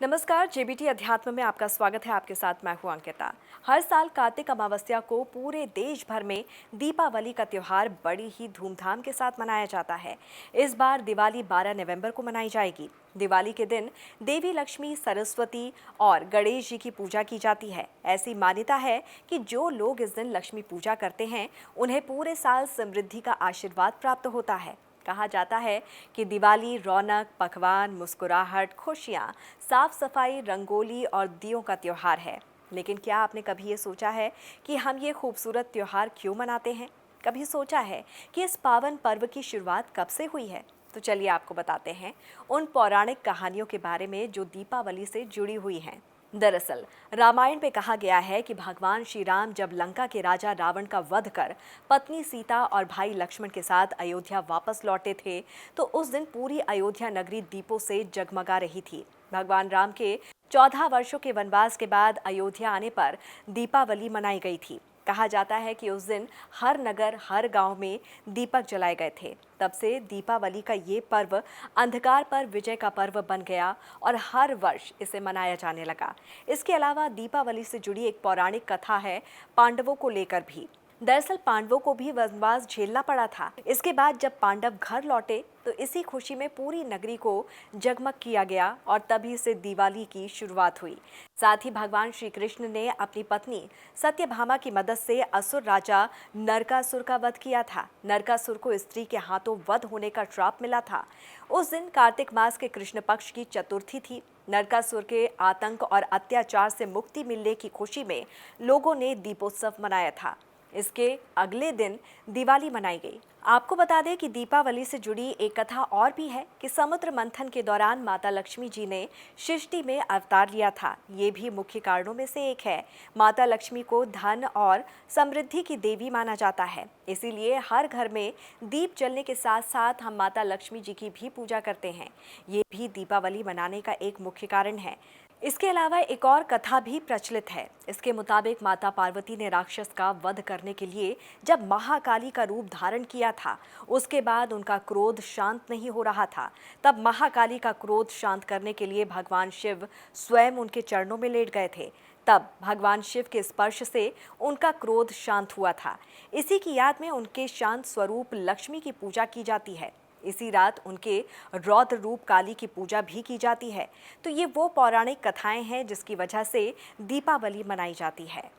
नमस्कार, जेबीटी अध्यात्म में आपका स्वागत है। आपके साथ मैं हूं अंकिता। हर साल कार्तिक अमावस्या को पूरे देश भर में दीपावली का त्योहार बड़ी ही धूमधाम के साथ मनाया जाता है। इस बार दिवाली 12 नवंबर को मनाई जाएगी। दिवाली के दिन देवी लक्ष्मी, सरस्वती और गणेश जी की पूजा की जाती है। ऐसी मान्यता है कि जो लोग इस दिन लक्ष्मी पूजा करते हैं उन्हें पूरे साल समृद्धि का आशीर्वाद प्राप्त होता है। कहा जाता है कि दिवाली रौनक, पकवान, मुस्कुराहट, खुशियाँ, साफ सफाई, रंगोली और दियों का त्योहार है। लेकिन क्या आपने कभी ये सोचा है कि हम ये खूबसूरत त्योहार क्यों मनाते हैं? कभी सोचा है कि इस पावन पर्व की शुरुआत कब से हुई है? तो चलिए आपको बताते हैं उन पौराणिक कहानियों के बारे में जो दीपावली से जुड़ी हुई हैं। दरअसल रामायण में कहा गया है कि भगवान श्री राम जब लंका के राजा रावण का वध कर पत्नी सीता और भाई लक्ष्मण के साथ अयोध्या वापस लौटे थे, तो उस दिन पूरी अयोध्या नगरी दीपों से जगमगा रही थी। भगवान राम के 14 वर्षों के वनवास के बाद अयोध्या आने पर दीपावली मनाई गई थी। कहा जाता है कि उस दिन हर नगर, हर गांव में दीपक जलाए गए थे। तब से दीपावली का ये पर्व अंधकार पर विजय का पर्व बन गया और हर वर्ष इसे मनाया जाने लगा। इसके अलावा दीपावली से जुड़ी एक पौराणिक कथा है पांडवों को लेकर भी। दरअसल पांडवों को भी वनवास झेलना पड़ा था। इसके बाद जब पांडव घर लौटे तो इसी खुशी में पूरी नगरी को जगमग किया गया और तभी से दिवाली की शुरुआत हुई। साथ ही भगवान श्री कृष्ण ने अपनी पत्नी सत्यभामा की मदद से असुर राजा नरकासुर का वध किया था। नरकासुर को स्त्री के हाथों वध होने का श्राप मिला था। उस दिन कार्तिक मास के कृष्ण पक्ष की चतुर्थी थी। नरकासुर के आतंक और अत्याचार से मुक्ति मिलने की खुशी में लोगों ने दीपोत्सव मनाया था। इसके अगले दिन दिवाली मनाई गई। आपको बता दें कि दीपावली से जुड़ी एक कथा और भी है कि समुद्र मंथन के दौरान माता लक्ष्मी जी ने सृष्टि में अवतार लिया था। ये भी मुख्य कारणों में से एक है। माता लक्ष्मी को धन और समृद्धि की देवी माना जाता है, इसीलिए हर घर में दीप जलने के साथ साथ हम माता लक्ष्मी जी की भी पूजा करते हैं। ये भी दीपावली मनाने का एक मुख्य कारण है। इसके अलावा एक और कथा भी प्रचलित है। इसके मुताबिक माता पार्वती ने राक्षस का वध करने के लिए जब महाकाली का रूप धारण किया था, उसके बाद उनका क्रोध शांत नहीं हो रहा था। तब महाकाली का क्रोध शांत करने के लिए भगवान शिव स्वयं उनके चरणों में लेट गए थे। तब भगवान शिव के स्पर्श से उनका क्रोध शांत हुआ था। इसी की याद में उनके शांत स्वरूप लक्ष्मी की पूजा की जाती है। इसी रात उनके रौद्र रूप काली की पूजा भी की जाती है। तो ये वो पौराणिक कथाएं हैं जिसकी वजह से दीपावली मनाई जाती है।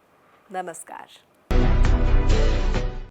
नमस्कार।